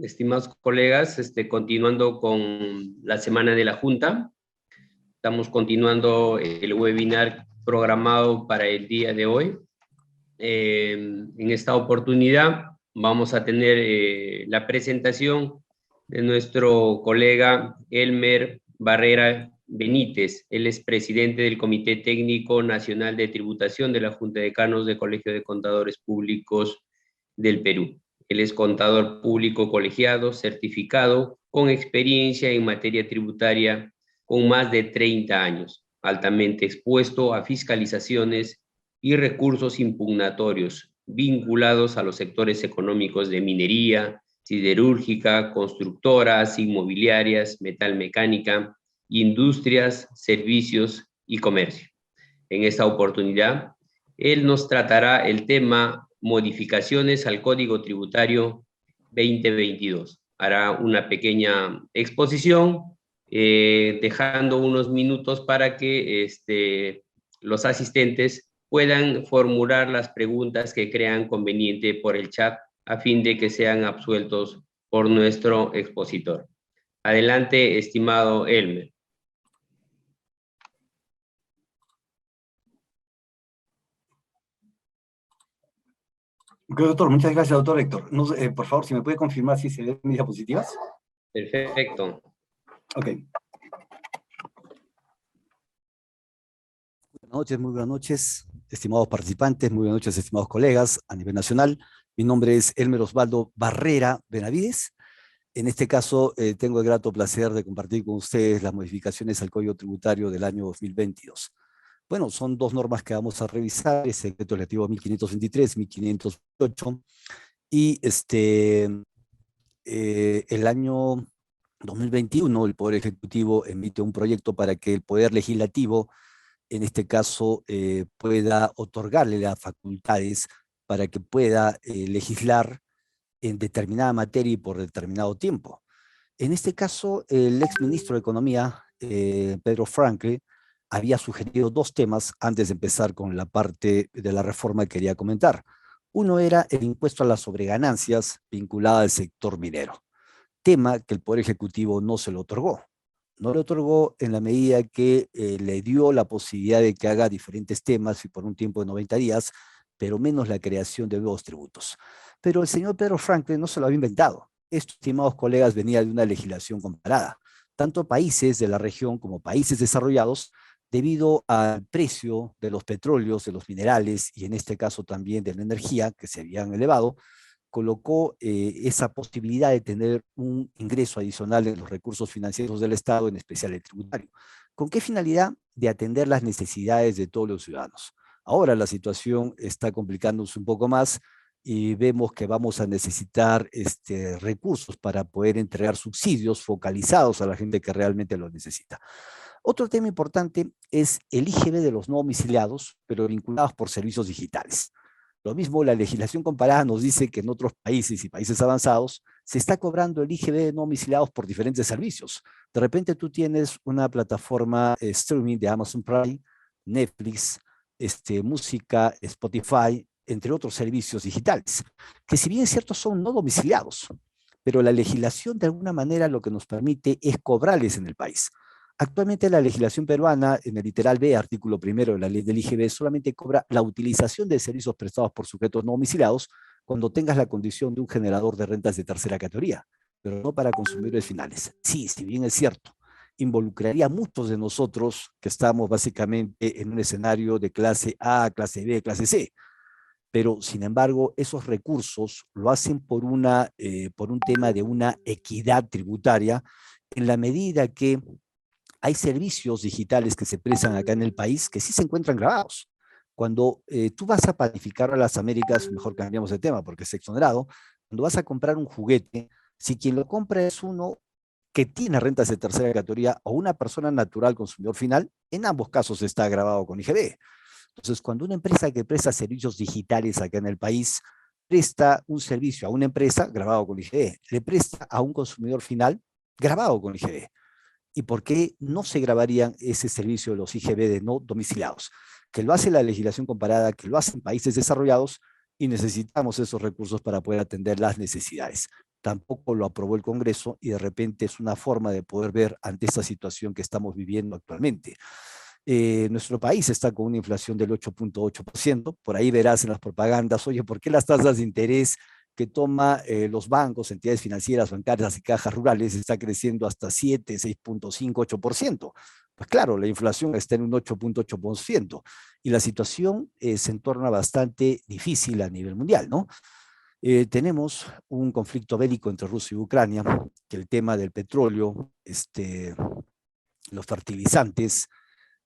estimados colegas, continuando con la semana de la Junta, estamos continuando el webinar programado para el día de hoy. En esta oportunidad vamos a tener la presentación de nuestro colega Elmer Barrera Benítez. Él es presidente del Comité Técnico Nacional de Tributación de la Junta de Decanos del Colegio de Contadores Públicos del Perú. Él es contador público colegiado, certificado, con experiencia en materia tributaria, con más de 30 años, altamente expuesto a fiscalizaciones y recursos impugnatorios vinculados a los sectores económicos de minería, siderúrgica, constructoras, inmobiliarias, metalmecánica, industrias, servicios y comercio. En esta oportunidad, él nos tratará el tema modificaciones al Código Tributario 2022. Hará una pequeña exposición, dejando unos minutos para que los asistentes puedan formular las preguntas que crean conveniente por el chat a fin de que sean absueltos por nuestro expositor. Adelante, estimado Elmer. Ok, doctor, muchas gracias, doctor Héctor. No, por favor, si me puede confirmar si se ven mis diapositivas. Perfecto. Ok. Muy buenas noches, estimados participantes, muy buenas noches, estimados colegas a nivel nacional. Mi nombre es Elmer Osvaldo Barrera Benavides. En este caso, tengo el grato placer de compartir con ustedes las modificaciones al Código Tributario del año 2022. Bueno, son dos normas que vamos a revisar, el decreto legislativo 1523, 1508, y el año 2021 el Poder Ejecutivo emite un proyecto para que el Poder Legislativo, en este caso, pueda otorgarle las facultades para que pueda legislar en determinada materia y por determinado tiempo. En este caso, el exministro de Economía, Pedro Franklin, había sugerido dos temas antes de empezar con la parte de la reforma que quería comentar. Uno era el impuesto a las sobreganancias vinculada al sector minero, tema que el Poder Ejecutivo no se lo otorgó. No le otorgó en la medida que le dio la posibilidad de que haga diferentes temas y por un tiempo de 90 días, pero menos la creación de nuevos tributos. Pero el señor Pedro Franklin no se lo había inventado. Esto, estimados colegas, venía de una legislación comparada. Tanto países de la región como países desarrollados, debido al precio de los petróleos, de los minerales y en este caso también de la energía que se habían elevado, colocó esa posibilidad de tener un ingreso adicional en los recursos financieros del Estado, en especial el tributario. ¿Con qué finalidad? De atender las necesidades de todos los ciudadanos. Ahora la situación está complicándose un poco más y vemos que vamos a necesitar recursos para poder entregar subsidios focalizados a la gente que realmente los necesita. Otro tema importante es el IGB de los no domiciliados, pero vinculados por servicios digitales. Lo mismo, la legislación comparada nos dice que en otros países y países avanzados se está cobrando el IGB de no domiciliados por diferentes servicios. De repente tú tienes una plataforma streaming de Amazon Prime, Netflix, música, Spotify, entre otros servicios digitales, que si bien es cierto son no domiciliados, pero la legislación de alguna manera lo que nos permite es cobrarles en el país. Actualmente la legislación peruana, en el literal B, artículo primero de la ley del IGB, solamente cobra la utilización de servicios prestados por sujetos no domiciliados cuando tengas la condición de un generador de rentas de tercera categoría, pero no para consumidores finales. Sí, si bien es cierto, involucraría a muchos de nosotros que estamos básicamente en un escenario de clase A, clase B, clase C, pero sin embargo esos recursos lo hacen por un tema de una equidad tributaria en la medida que hay servicios digitales que se prestan acá en el país que sí se encuentran grabados. Cuando tú vas a panificar a las Américas, mejor cambiamos de tema porque es exonerado, cuando vas a comprar un juguete, si quien lo compra es uno que tiene rentas de tercera categoría o una persona natural consumidor final, en ambos casos está grabado con IGB. Entonces, cuando una empresa que presta servicios digitales acá en el país presta un servicio a una empresa grabado con IGB, le presta a un consumidor final grabado con IGB. ¿Y por qué no se grabarían ese servicio de los IGB de no domiciliados? Que lo hace la legislación comparada, que lo hacen países desarrollados y necesitamos esos recursos para poder atender las necesidades. tampoco lo aprobó el Congreso y de repente es una forma de poder ver ante esta situación que estamos viviendo actualmente. Nuestro país está con una inflación del 8.8%, por ahí verás en las propagandas, oye, ¿por qué las tasas de interés que toma los bancos, entidades financieras, bancarias y cajas rurales está creciendo hasta 7, 6.5, 8%? Pues claro, la inflación está en un 8.8% y la situación se torna bastante difícil a nivel mundial, ¿no? Tenemos un conflicto bélico entre Rusia y Ucrania, que el tema del petróleo, los fertilizantes,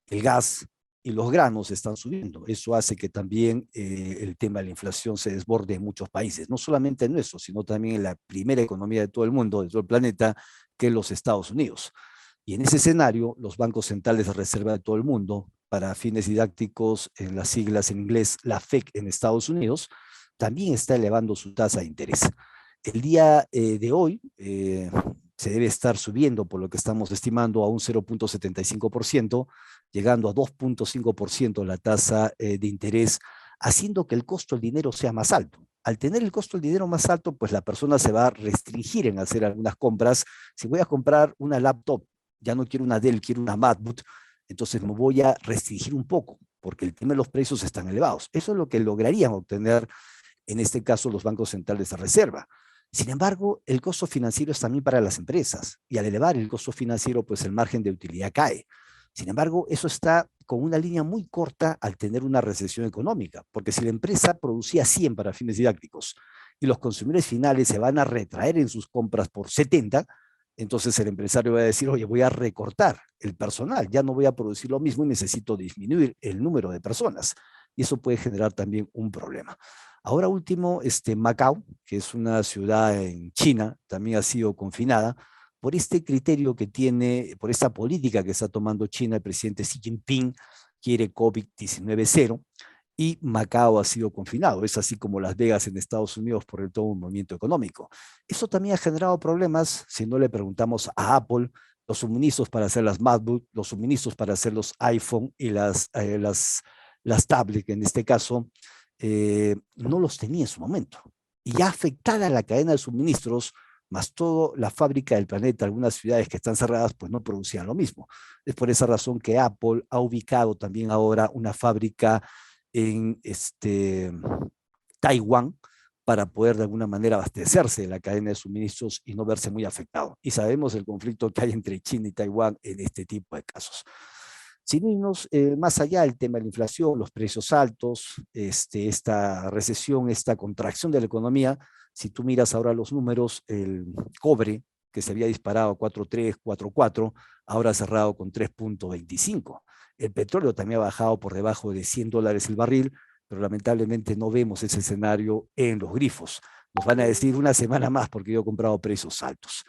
el gas y los granos están subiendo. Eso hace que también el tema de la inflación se desborde en muchos países, no solamente en nuestro, sino también en la primera economía de todo el mundo, de todo el planeta, que es los Estados Unidos. Y en ese escenario, los bancos centrales de reserva de todo el mundo, para fines didácticos, en las siglas en inglés, la FED en Estados Unidos, también está elevando su tasa de interés. El día de hoy se debe estar subiendo, por lo que estamos estimando, a un 0.75%, llegando a 2.5% la tasa de interés, haciendo que el costo del dinero sea más alto. Al tener el costo del dinero más alto, pues la persona se va a restringir en hacer algunas compras. Si voy a comprar una laptop, ya no quiero una Dell, quiero una MacBook, entonces me voy a restringir un poco, porque el tema de los precios están elevados. Eso es lo que lograrían obtener, en este caso, los bancos centrales de reserva. Sin embargo, el costo financiero es también para las empresas, y al elevar el costo financiero, pues el margen de utilidad cae. Sin embargo, eso está con una línea muy corta al tener una recesión económica, porque si la empresa producía 100 para fines didácticos y los consumidores finales se van a retraer en sus compras por 70, entonces el empresario va a decir, oye, voy a recortar el personal, ya no voy a producir lo mismo y necesito disminuir el número de personas. Y eso puede generar también un problema. Ahora último, Macao, que es una ciudad en China, también ha sido confinada por este criterio que tiene, por esta política que está tomando China. El presidente Xi Jinping quiere COVID-19 cero y Macao ha sido confinado. Es así como Las Vegas en Estados Unidos por el todo un movimiento económico. Eso también ha generado problemas si no le preguntamos a Apple. Los suministros para hacer las MacBook, los suministros para hacer los iPhone y las tablets, que en este caso no los tenía en su momento. Y ya afectada la cadena de suministros, más toda la fábrica del planeta, algunas ciudades que están cerradas, pues no producían lo mismo. Es por esa razón que Apple ha ubicado también ahora una fábrica en Taiwán para poder de alguna manera abastecerse de la cadena de suministros y no verse muy afectado. Y sabemos el conflicto que hay entre China y Taiwán en este tipo de casos. Sin irnos más allá del tema de la inflación, los precios altos, esta recesión, esta contracción de la economía, si tú miras ahora los números, el cobre, que se había disparado a 4.3, 4.4, ahora ha cerrado con 3.25. El petróleo también ha bajado por debajo de $100 el barril, pero lamentablemente no vemos ese escenario en los grifos. Nos van a decir una semana más porque yo he comprado precios altos.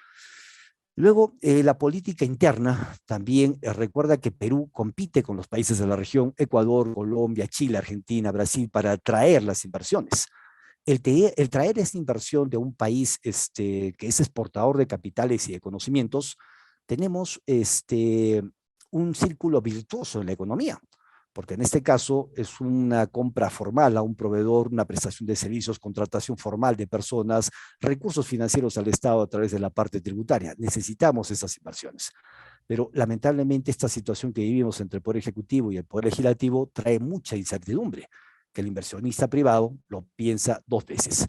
Luego, la política interna también recuerda que Perú compite con los países de la región, Ecuador, Colombia, Chile, Argentina, Brasil, para atraer las inversiones. El traer esta inversión de un país que es exportador de capitales y de conocimientos, tenemos un círculo virtuoso en la economía, porque en este caso es una compra formal a un proveedor, una prestación de servicios, contratación formal de personas, recursos financieros al Estado a través de la parte tributaria. Necesitamos esas inversiones. Pero lamentablemente esta situación que vivimos entre el Poder Ejecutivo y el Poder Legislativo trae mucha incertidumbre, que el inversionista privado lo piensa dos veces.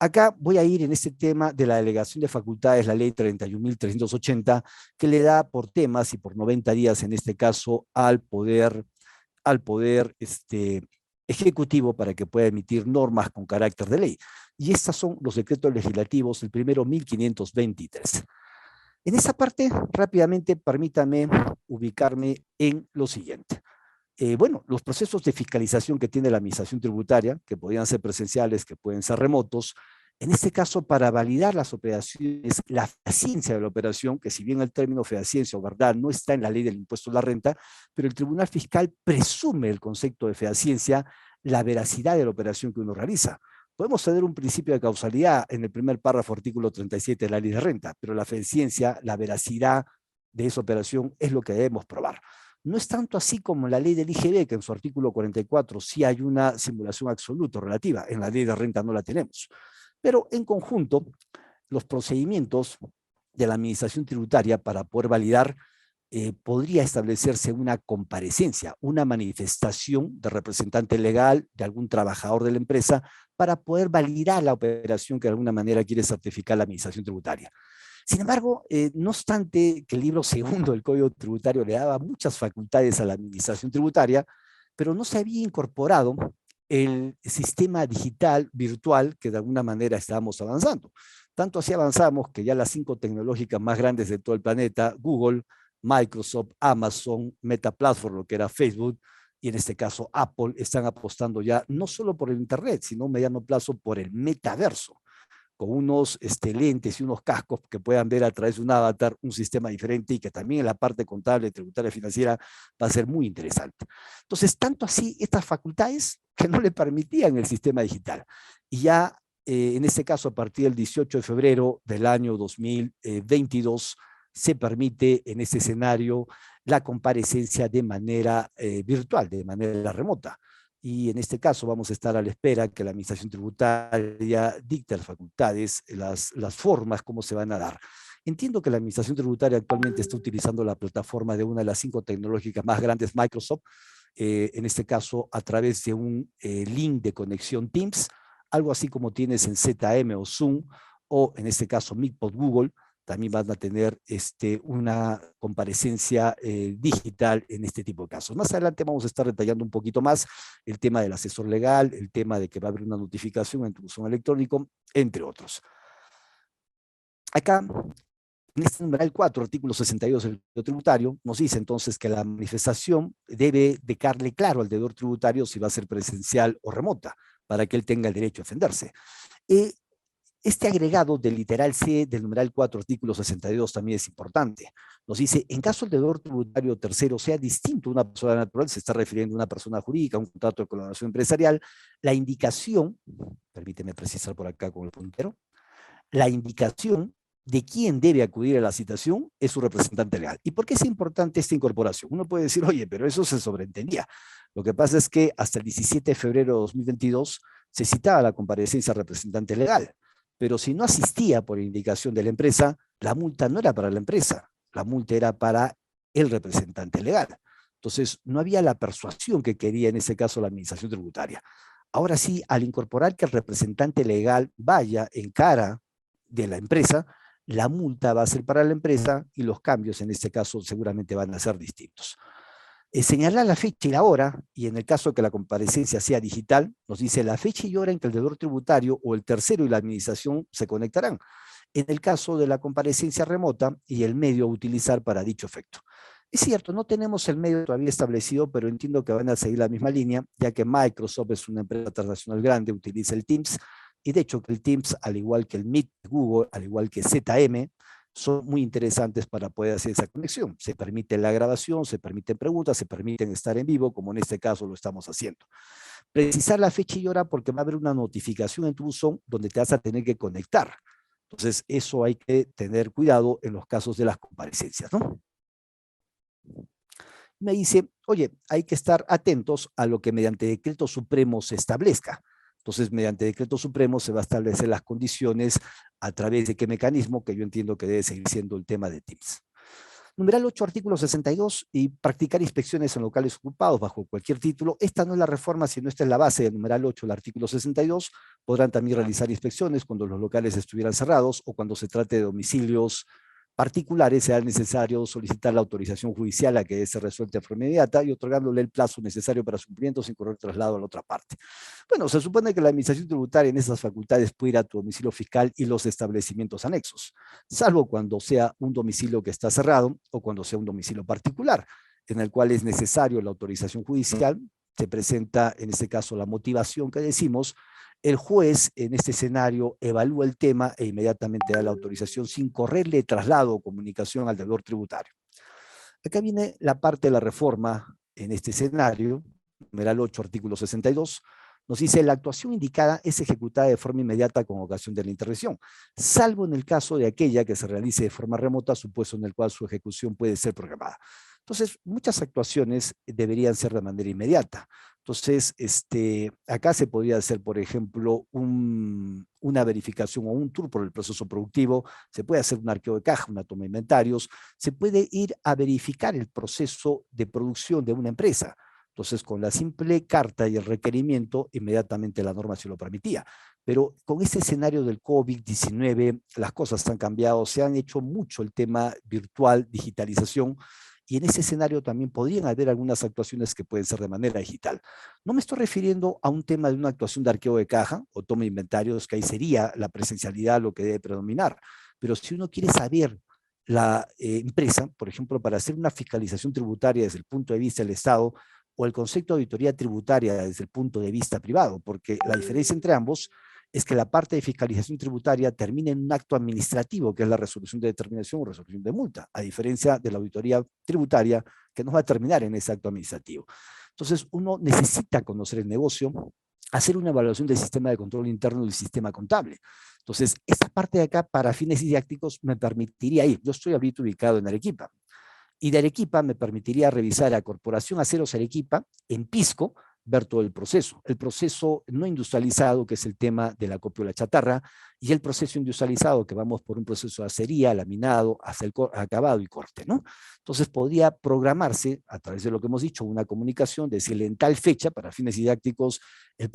Acá voy a ir en este tema de la delegación de facultades, la ley 31.380, que le da por temas y por 90 días, en este caso, al poder ejecutivo para que pueda emitir normas con carácter de ley. Y estos son los decretos legislativos, el primero 1523. En esa parte, rápidamente, permítame ubicarme en lo siguiente. Bueno, los procesos de fiscalización que tiene la administración tributaria, que podrían ser presenciales, que pueden ser remotos, en este caso, para validar las operaciones, la fehaciencia de la operación, que si bien el término fehaciencia o verdad no está en la ley del impuesto a la renta, pero el Tribunal Fiscal presume el concepto de fehaciencia, la veracidad de la operación que uno realiza. Podemos tener un principio de causalidad en el primer párrafo, artículo 37 de la ley de renta, pero la fehaciencia, la veracidad de esa operación es lo que debemos probar. No es tanto así como en la ley del IGB, que en su artículo 44 sí hay una simulación absoluta relativa, en la ley de renta no la tenemos. Pero en conjunto, los procedimientos de la administración tributaria para poder validar, podría establecerse una comparecencia, una manifestación de representante legal de algún trabajador de la empresa para poder validar la operación que de alguna manera quiere certificar la administración tributaria. Sin embargo, no obstante que el libro segundo del Código Tributario le daba muchas facultades a la administración tributaria, pero no se había incorporado el sistema digital virtual que de alguna manera estábamos avanzando. Tanto así avanzamos que ya las 5 tecnológicas más grandes de todo el planeta, Google, Microsoft, Amazon, Meta Platform, lo que era Facebook, y en este caso Apple, están apostando ya no solo por el Internet, sino a mediano plazo por el metaverso, con unos lentes y unos cascos que puedan ver a través de un avatar un sistema diferente y que también en la parte contable, tributaria, financiera va a ser muy interesante. Entonces, tanto así estas facultades que no le permitían el sistema digital. Y ya en este caso, a partir del 18 de febrero del año 2022, se permite en este escenario la comparecencia de manera virtual, de manera remota. Y en este caso vamos a estar a la espera que la administración tributaria dicte las facultades, las formas, cómo se van a dar. Entiendo que la administración tributaria actualmente está utilizando la plataforma de una de las 5 tecnológicas más grandes, Microsoft, en este caso a través de un link de conexión Teams, algo así como tienes en ZM o Zoom, o en este caso Meet por Google. También van a tener una comparecencia digital en este tipo de casos. Más adelante vamos a estar detallando un poquito más el tema del asesor legal, el tema de que va a haber una notificación en tu buzón electrónico, entre otros. Acá, en este numeral 4, artículo 62 del Código Tributario, nos dice entonces que la manifestación debe dejarle claro al deudor tributario si va a ser presencial o remota, para que él tenga el derecho a defenderse. Este agregado del literal C del numeral 4, artículo 62, también es importante. Nos dice, en caso el deudor tributario tercero sea distinto a una persona natural, se está refiriendo a una persona jurídica, a un contrato de colaboración empresarial, la indicación, permíteme precisar por acá con el puntero, la indicación de quién debe acudir a la citación es su representante legal. ¿Y por qué es importante esta incorporación? Uno puede decir, oye, pero eso se sobreentendía. Lo que pasa es que hasta el 17 de febrero de 2022 se citaba la comparecencia representante legal. Pero si no asistía por indicación de la empresa, la multa no era para la empresa, la multa era para el representante legal. Entonces, no había la persuasión que quería en ese caso la administración tributaria. Ahora sí, al incorporar que el representante legal vaya en cara de la empresa, la multa va a ser para la empresa y los cambios en este caso seguramente van a ser distintos. Señalar la fecha y la hora, y en el caso de que la comparecencia sea digital, nos dice la fecha y hora en que el deudor tributario o el tercero y la administración se conectarán. En el caso de la comparecencia remota y el medio a utilizar para dicho efecto. Es cierto, no tenemos el medio todavía establecido, pero entiendo que van a seguir la misma línea, ya que Microsoft es una empresa transnacional grande, utiliza el Teams, y de hecho el Teams, al igual que el Meet de Google, al igual que ZM, son muy interesantes para poder hacer esa conexión. Se permite la grabación, se permiten preguntas, se permiten estar en vivo, como en este caso lo estamos haciendo. Precisar la fecha y hora porque va a haber una notificación en tu buzón donde te vas a tener que conectar. Entonces, eso hay que tener cuidado en los casos de las comparecencias, ¿no? Me dice, oye, hay que estar atentos a lo que mediante decreto supremo se establezca. Entonces, mediante decreto supremo se va a establecer las condiciones a través de qué mecanismo, que yo entiendo que debe seguir siendo el tema de Teams. Numeral 8, artículo 62, y practicar inspecciones en locales ocupados bajo cualquier título. Esta no es la reforma, sino esta es la base del numeral 8, el artículo 62. Podrán también realizar inspecciones cuando los locales estuvieran cerrados o cuando se trate de domicilios particulares, será necesario solicitar la autorización judicial a que se resuelta de forma inmediata y otorgándole el plazo necesario para su cumplimiento sin correr traslado a la otra parte. Bueno, se supone que la administración tributaria en esas facultades puede ir a tu domicilio fiscal y los establecimientos anexos, salvo cuando sea un domicilio que está cerrado o cuando sea un domicilio particular, en el cual es necesario la autorización judicial. Se presenta en este caso la motivación que decimos. El juez en este escenario evalúa el tema e inmediatamente da la autorización sin correrle traslado o comunicación al deudor tributario. Acá viene la parte de la reforma en este escenario, numeral 8, artículo 62, nos dice la actuación indicada es ejecutada de forma inmediata con ocasión de la intervención, salvo en el caso de aquella que se realice de forma remota, supuesto en el cual su ejecución puede ser programada. Entonces, muchas actuaciones deberían ser de manera inmediata. Entonces, acá se podría hacer, por ejemplo, una verificación o un tour por el proceso productivo, se puede hacer un arqueo de caja, una toma de inventarios, se puede ir a verificar el proceso de producción de una empresa. Entonces, con la simple carta y el requerimiento, inmediatamente la norma se lo permitía. Pero con ese escenario del COVID-19, las cosas han cambiado, se han hecho mucho el tema virtual, digitalización, y en ese escenario también podrían haber algunas actuaciones que pueden ser de manera digital. No me estoy refiriendo a un tema de una actuación de arqueo de caja o toma de inventarios, que ahí sería la presencialidad lo que debe predominar. Pero si uno quiere saber la empresa, por ejemplo, para hacer una fiscalización tributaria desde el punto de vista del Estado, o el concepto de auditoría tributaria desde el punto de vista privado, porque la diferencia entre ambos es que la parte de fiscalización tributaria termina en un acto administrativo, que es la resolución de determinación o resolución de multa, a diferencia de la auditoría tributaria, que no va a terminar en ese acto administrativo. Entonces, uno necesita conocer el negocio, hacer una evaluación del sistema de control interno y del sistema contable. Entonces, esta parte de acá, para fines didácticos, me permitiría ir. Yo estoy ahorita ubicado en Arequipa, y de Arequipa me permitiría revisar a Corporación Aceros Arequipa en Pisco, ver todo el proceso no industrializado, que es el tema del acopio de la chatarra, y el proceso industrializado, que vamos por un proceso de acería, laminado, hasta el acabado y corte, ¿no? Entonces podría programarse, a través de lo que hemos dicho, una comunicación, decirle en tal fecha, para fines didácticos, la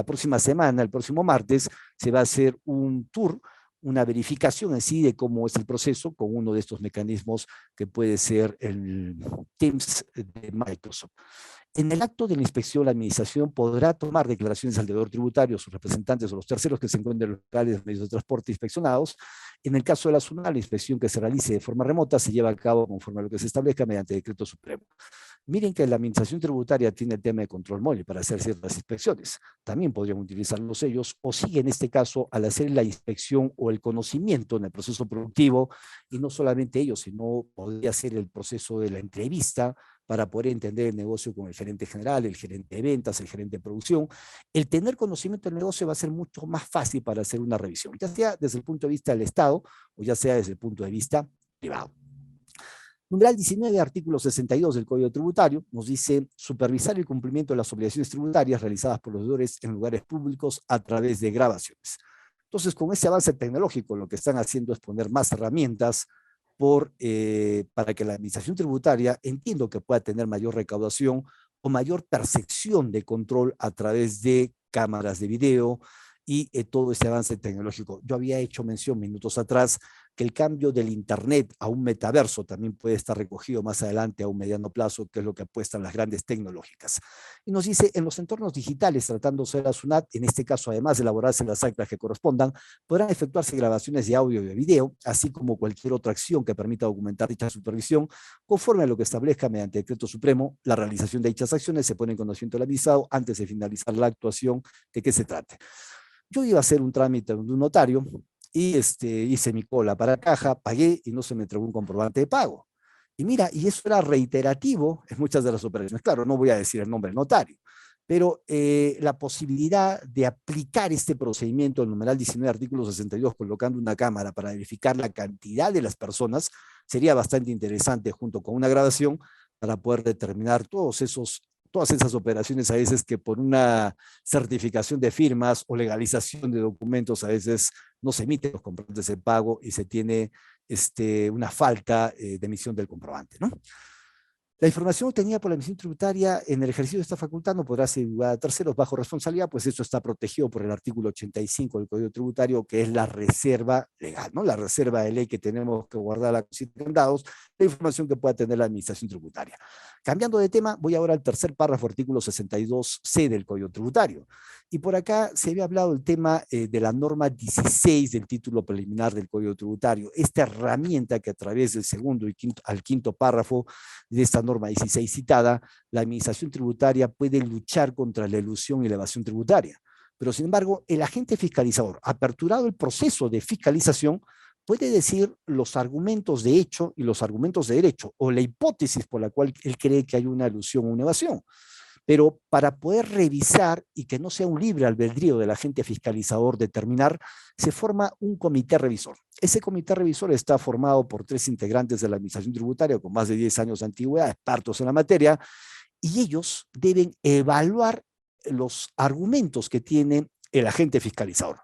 próxima semana, el próximo martes, se va a hacer un tour, una verificación en sí de cómo es el proceso con uno de estos mecanismos que puede ser el Teams de Microsoft. En el acto de la inspección, la administración podrá tomar declaraciones al deudor tributario, sus representantes o los terceros que se encuentren en los locales de medios de transporte inspeccionados. En el caso de la SUNAT, la inspección que se realice de forma remota se lleva a cabo conforme a lo que se establezca mediante decreto supremo. Miren que la administración tributaria tiene el tema de control móvil para hacer ciertas inspecciones. También podrían utilizarlos ellos, o sí, en este caso, al hacer la inspección o el conocimiento en el proceso productivo, y no solamente ellos, sino podría ser el proceso de la entrevista para poder entender el negocio con el gerente general, el gerente de ventas, el gerente de producción. El tener conocimiento del negocio va a ser mucho más fácil para hacer una revisión, ya sea desde el punto de vista del Estado o ya sea desde el punto de vista privado. Numeral 19, artículo 62 del Código Tributario, nos dice supervisar el cumplimiento de las obligaciones tributarias realizadas por los deudores en lugares públicos a través de grabaciones. Entonces, con ese avance tecnológico, lo que están haciendo es poner más herramientas para que la administración tributaria, entiendo que pueda tener mayor recaudación o mayor percepción de control a través de cámaras de video y todo ese avance tecnológico. Yo había hecho mención minutos atrás que el cambio del Internet a un metaverso también puede estar recogido más adelante a un mediano plazo, que es lo que apuestan las grandes tecnológicas. Y nos dice, en los entornos digitales, tratándose de la SUNAT, en este caso, además de elaborarse las actas que correspondan, podrán efectuarse grabaciones de audio y de video, así como cualquier otra acción que permita documentar dicha supervisión, conforme a lo que establezca mediante decreto supremo. La realización de dichas acciones se pone en conocimiento del avisado antes de finalizar la actuación de que se trate. Yo iba a hacer un trámite de un notario y hice mi cola para caja, pagué y no se me entregó un comprobante de pago. Y mira, y eso era reiterativo en muchas de las operaciones. Claro, no voy a decir el nombre del notario, pero la posibilidad de aplicar este procedimiento, el numeral 19, artículo 62, colocando una cámara para verificar la cantidad de las personas, sería bastante interesante junto con una grabación para poder determinar todas esas operaciones a veces que por una certificación de firmas o legalización de documentos a veces no se emiten los comprobantes de pago y se tiene una falta de emisión del comprobante, ¿no? La información obtenida por la emisión tributaria en el ejercicio de esta facultad no podrá ser divulgada a terceros bajo responsabilidad, pues esto está protegido por el artículo 85 del Código Tributario, que es la reserva legal, ¿no? La reserva de ley que tenemos que guardar a los candados, la información que pueda tener la administración tributaria. Cambiando de tema, voy ahora al tercer párrafo, artículo 62C del Código Tributario. Y por acá se había hablado el tema de la norma 16 del título preliminar del Código Tributario. Esta herramienta que a través del segundo y quinto párrafo de esta norma 16 citada, la administración tributaria puede luchar contra la elusión y la evasión tributaria. Pero sin embargo, el agente fiscalizador, aperturado el proceso de fiscalización, puede decir los argumentos de hecho y los argumentos de derecho, o la hipótesis por la cual él cree que hay una elusión o una evasión. Pero para poder revisar y que no sea un libre albedrío del agente fiscalizador determinar, se forma un comité revisor. Ese comité revisor está formado por 3 integrantes de la administración tributaria con más de 10 años de antigüedad, expertos en la materia, y ellos deben evaluar los argumentos que tiene el agente fiscalizador.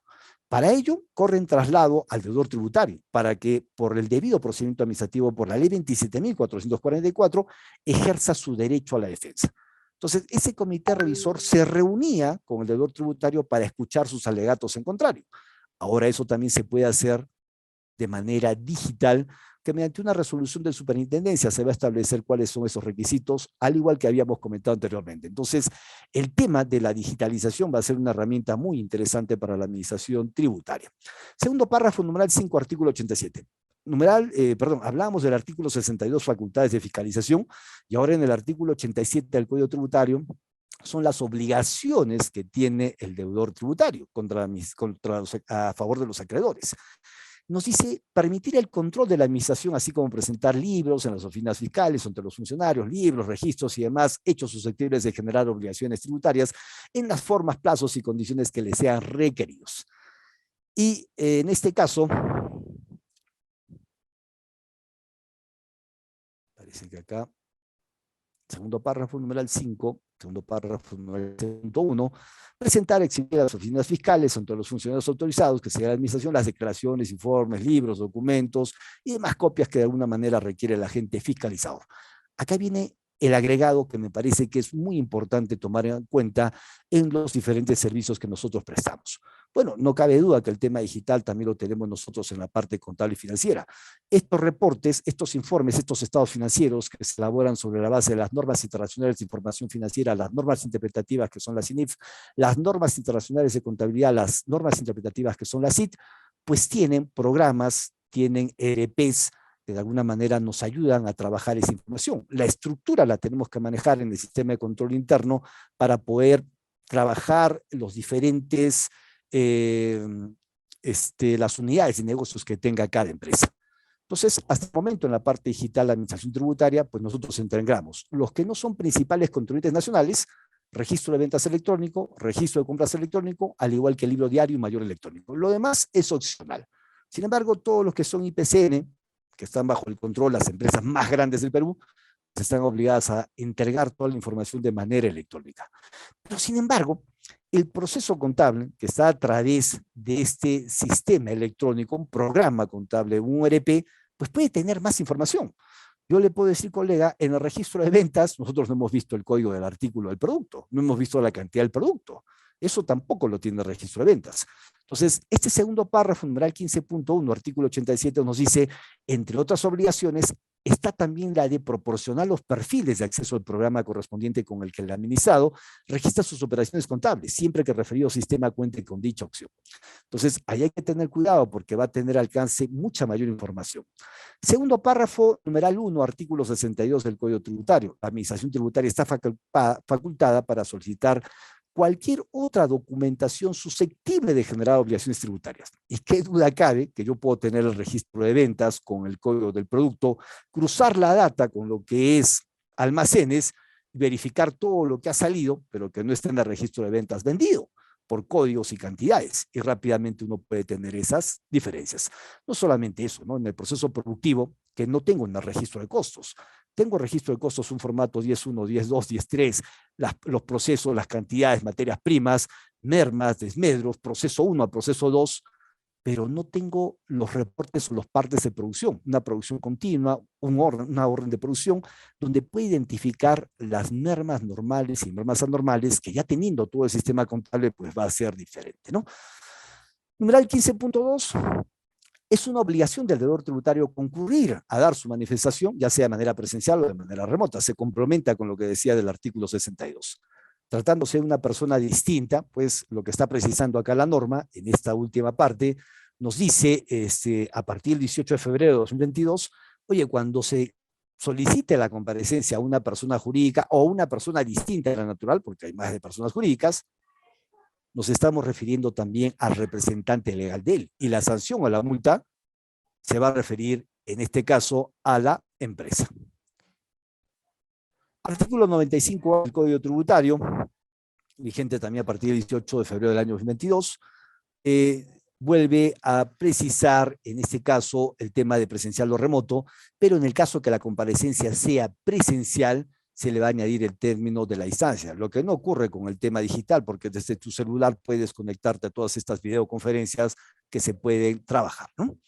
Para ello, corren traslado al deudor tributario, para que por el debido procedimiento administrativo, por la ley 27.444, ejerza su derecho a la defensa. Entonces, ese comité revisor se reunía con el deudor tributario para escuchar sus alegatos en contrario. Ahora eso también se puede hacer de manera digital, que mediante una resolución de superintendencia se va a establecer cuáles son esos requisitos, al igual que habíamos comentado anteriormente. Entonces, el tema de la digitalización va a ser una herramienta muy interesante para la administración tributaria. Segundo párrafo, numeral 5, artículo 87. Hablábamos del artículo 62, facultades de fiscalización, y ahora en el artículo 87 del Código Tributario son las obligaciones que tiene el deudor tributario a favor de los acreedores. Nos dice permitir el control de la administración, así como presentar libros en las oficinas fiscales entre los funcionarios, libros, registros y demás hechos susceptibles de generar obligaciones tributarias en las formas, plazos y condiciones que les sean requeridos. Y en este caso, parece que acá, segundo párrafo, numeral 5, segundo párrafo, numeral 1, presentar, exhibir a las oficinas fiscales entre los funcionarios autorizados que sea la administración las declaraciones, informes, libros, documentos y demás copias que de alguna manera requiere el agente fiscalizador. Acá viene el agregado que me parece que es muy importante tomar en cuenta en los diferentes servicios que nosotros prestamos. Bueno, no cabe duda que el tema digital también lo tenemos nosotros en la parte contable y financiera. Estos reportes, estos informes, estos estados financieros que se elaboran sobre la base de las normas internacionales de información financiera, las normas interpretativas que son las INIF, las normas internacionales de contabilidad, las normas interpretativas que son las CIT, pues tienen programas, tienen ERPs, que de alguna manera nos ayudan a trabajar esa información. La estructura la tenemos que manejar en el sistema de control interno para poder trabajar los diferentes, las unidades de negocios que tenga cada empresa. Entonces, hasta el momento en la parte digital de la administración tributaria, pues nosotros integramos los que no son principales contribuyentes nacionales, registro de ventas electrónico, registro de compras electrónico, al igual que el libro diario y mayor electrónico. Lo demás es opcional. Sin embargo, todos los que son IPCN, que están bajo el control de las empresas más grandes del Perú, están obligadas a entregar toda la información de manera electrónica. Pero sin embargo, el proceso contable, que está a través de este sistema electrónico, un programa contable, un ERP, pues puede tener más información. Yo le puedo decir, colega, en el registro de ventas, nosotros no hemos visto el código del artículo del producto, no hemos visto la cantidad del producto. Eso tampoco lo tiene el registro de ventas. Entonces, este segundo párrafo, numeral 15.1, artículo 87, nos dice, entre otras obligaciones, está también la de proporcionar los perfiles de acceso al programa correspondiente con el que el administrado registra sus operaciones contables, siempre que el referido sistema cuente con dicha opción. Entonces, ahí hay que tener cuidado porque va a tener alcance mucha mayor información. Segundo párrafo, numeral 1, artículo 62 del Código Tributario. La administración tributaria está facultada para solicitar cualquier otra documentación susceptible de generar obligaciones tributarias. Y qué duda cabe que yo puedo tener el registro de ventas con el código del producto, cruzar la data con lo que es almacenes, verificar todo lo que ha salido, pero que no esté en el registro de ventas vendido por códigos y cantidades, y rápidamente uno puede tener esas diferencias. No solamente eso, ¿no? En el proceso productivo, que no tengo en el registro de costos. Tengo registro de costos un formato 10.1, 10.2, 10.3, los procesos, las cantidades, materias primas, mermas, desmedros, proceso 1 a proceso 2, pero no tengo los reportes o los partes de producción, una producción continua, una orden de producción, donde puede identificar las mermas normales y mermas anormales, que ya teniendo todo el sistema contable, pues va a ser diferente, ¿no? Numeral 15.2, es una obligación del deudor tributario concurrir a dar su manifestación, ya sea de manera presencial o de manera remota. Se complementa con lo que decía del artículo 62. Tratándose de una persona distinta, pues lo que está precisando acá la norma, en esta última parte, nos dice, a partir del 18 de febrero de 2022, oye, cuando se solicite la comparecencia a una persona jurídica o una persona distinta de la natural, porque hay más de personas jurídicas, nos estamos refiriendo también al representante legal de él. Y la sanción o la multa se va a referir, en este caso, a la empresa. Artículo 95 del Código Tributario, vigente también a partir del 18 de febrero del año 2022, vuelve a precisar, en este caso, el tema de presencial o remoto, pero en el caso que la comparecencia sea presencial, se le va a añadir el término de la instancia, lo que no ocurre con el tema digital, porque desde tu celular puedes conectarte a todas estas videoconferencias que se pueden trabajar, ¿no?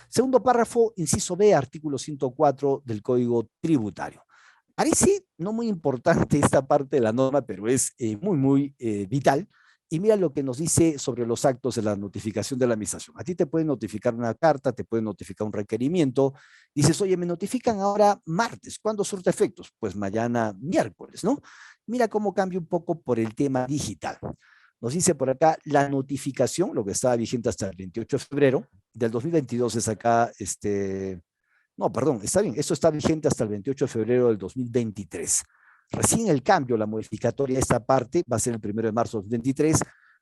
Segundo párrafo, inciso B, artículo 104 del Código Tributario. Parece no muy importante esta parte de la norma, pero es muy vital. Y mira lo que nos dice sobre los actos de la notificación de la administración. A ti te pueden notificar una carta, te pueden notificar un requerimiento. Dices, oye, me notifican ahora martes. ¿Cuándo surte efectos? Pues mañana miércoles, ¿no? Mira cómo cambia un poco por el tema digital. Nos dice por acá la notificación, lo que estaba vigente hasta el 28 de febrero del 2022 es acá, no, perdón, está bien, esto está vigente hasta el 28 de febrero del 2023. Recién el cambio, la modificatoria de esta parte va a ser el 1 de marzo de 2023,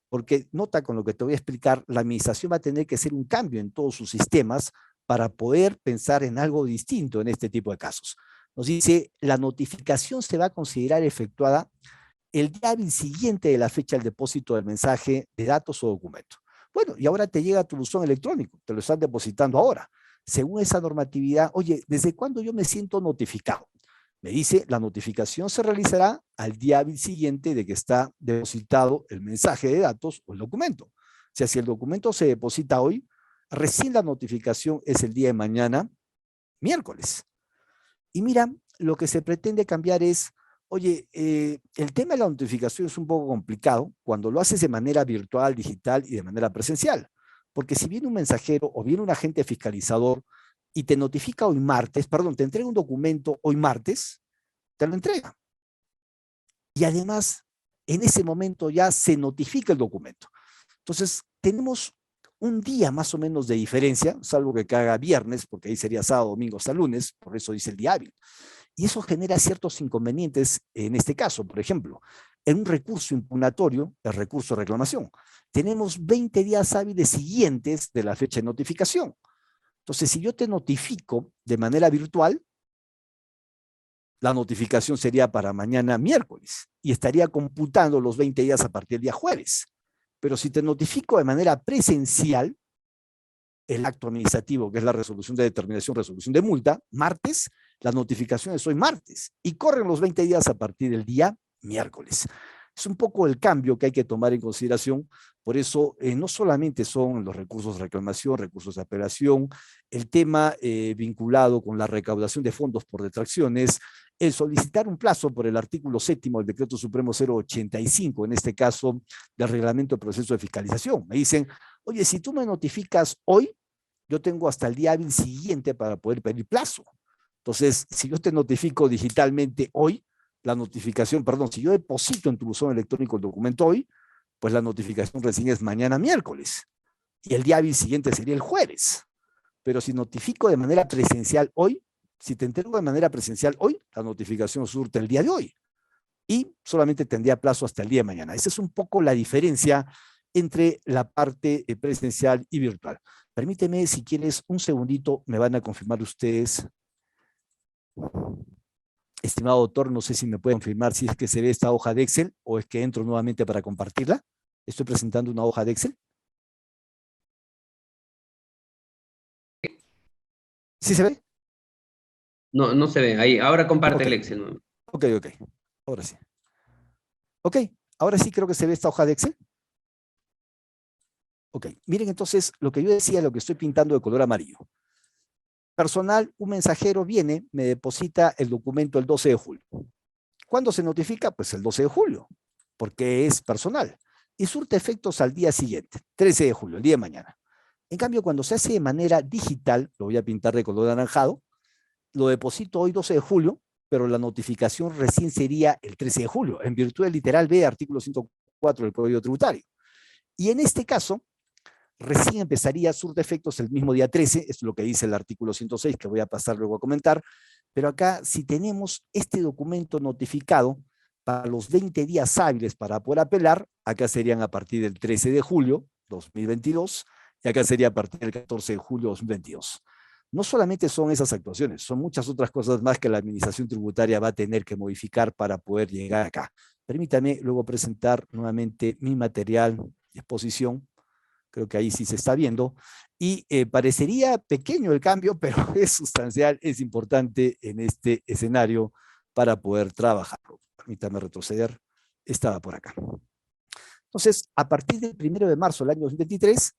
porque nota con lo que te voy a explicar, la administración va a tener que hacer un cambio en todos sus sistemas para poder pensar en algo distinto en este tipo de casos. Nos dice, la notificación se va a considerar efectuada el día hábil siguiente de la fecha del depósito del mensaje de datos o documento. Bueno, y ahora te llega tu buzón electrónico, te lo están depositando ahora. Según esa normatividad, oye, ¿desde cuándo yo me siento notificado? Me dice, la notificación se realizará al día hábil siguiente de que está depositado el mensaje de datos o el documento. O sea, si el documento se deposita hoy, recién la notificación es el día de mañana, miércoles. Y mira, lo que se pretende cambiar es, oye, el tema de la notificación es un poco complicado cuando lo haces de manera virtual, digital y de manera presencial. Porque si viene un mensajero o viene un agente fiscalizador y te notifica hoy martes, perdón, te entrega un documento hoy martes, te lo entrega. Y además, en ese momento ya se notifica el documento. Entonces, tenemos un día más o menos de diferencia, salvo que caiga viernes, porque ahí sería sábado, domingo hasta lunes, por eso dice el día hábil. Y eso genera ciertos inconvenientes en este caso. Por ejemplo, en un recurso impugnatorio, el recurso de reclamación, tenemos 20 días hábiles siguientes de la fecha de notificación. Entonces, si yo te notifico de manera virtual, la notificación sería para mañana miércoles y estaría computando los 20 días a partir del día jueves. Pero si te notifico de manera presencial, el acto administrativo, que es la resolución de determinación, resolución de multa, martes, la notificación es hoy martes y corren los 20 días a partir del día miércoles. Es un poco el cambio que hay que tomar en consideración. Por eso, no solamente son los recursos de reclamación, recursos de apelación, el tema vinculado con la recaudación de fondos por detracciones, el solicitar un plazo por el artículo 7 del Decreto Supremo 085, en este caso, del Reglamento de Proceso de Fiscalización. Me dicen, oye, si tú me notificas hoy, yo tengo hasta el día hábil siguiente para poder pedir plazo. Entonces, si yo te notifico digitalmente hoy, la notificación, perdón, si yo deposito en tu buzón electrónico el documento hoy, pues la notificación recién es mañana miércoles. Y el día hábil siguiente sería el jueves. Pero si notifico de manera presencial hoy, si te entrego de manera presencial hoy, la notificación surte el día de hoy. Y solamente tendría plazo hasta el día de mañana. Esa es un poco la diferencia entre la parte presencial y virtual. Permíteme, si quieres, un segundito, me van a confirmar ustedes. Estimado doctor, no sé si me puede confirmar si es que se ve esta hoja de Excel o es que entro nuevamente para compartirla. Estoy presentando una hoja de Excel. ¿Sí se ve? No, no se ve. Ahí, ahora comparte Ok. el Excel, ¿no? Ok. Ahora sí. Ok, ahora sí creo que se ve esta hoja de Excel. Ok, miren entonces lo que yo decía, lo que estoy pintando de color amarillo. Personal, un mensajero viene, me deposita el documento el 12 de julio. ¿Cuándo se notifica? Pues el 12 de julio, porque es personal. Y surte efectos al día siguiente, 13 de julio, el día de mañana. En cambio, cuando se hace de manera digital, lo voy a pintar de color anaranjado, lo deposito hoy 12 de julio, pero la notificación recién sería el 13 de julio, en virtud del literal B, artículo 104 del Código Tributario. Y en este caso, recién empezaría surte efectos el mismo día 13, es lo que dice el artículo 106, que voy a pasar luego a comentar, pero acá si tenemos este documento notificado para los 20 días hábiles para poder apelar, acá serían a partir del 13 de julio 2022 y acá sería a partir del 14 de julio 2022. No solamente son esas actuaciones, son muchas otras cosas más que la administración tributaria va a tener que modificar para poder llegar acá. Permítame luego presentar nuevamente mi material de exposición. Creo que ahí sí se está viendo. Y parecería pequeño el cambio, pero es sustancial, es importante en este escenario para poder trabajarlo. Permítame retroceder, estaba por acá. Entonces, a partir del 1 de marzo del año 2023,